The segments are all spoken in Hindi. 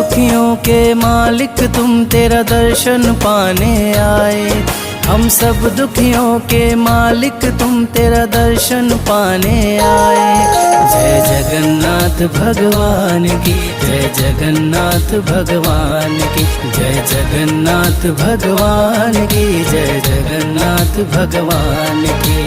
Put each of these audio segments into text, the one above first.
दुखियों के मालिक तुम, तेरा दर्शन पाने आए। हम सब दुखियों के मालिक तुम, तेरा दर्शन पाने आए। जय जगन्नाथ भगवान की, जय जगन्नाथ भगवान की, जय जगन्नाथ भगवान की, जय जगन्नाथ भगवान की।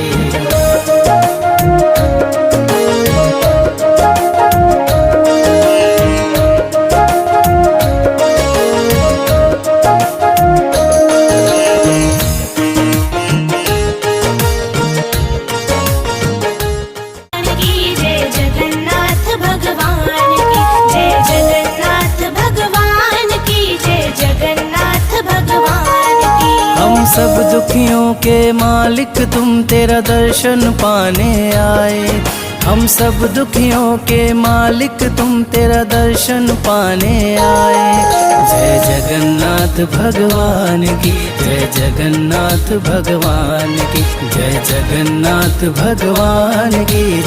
सब दुखियों के मालिक तुम, तेरा दर्शन पाने आए। हम सब दुखियों के मालिक तुम, तेरा दर्शन पाने आए। जय जगन्नाथ भगवान की, जय जगन्नाथ भगवान की, जय जगन्नाथ भगवान की।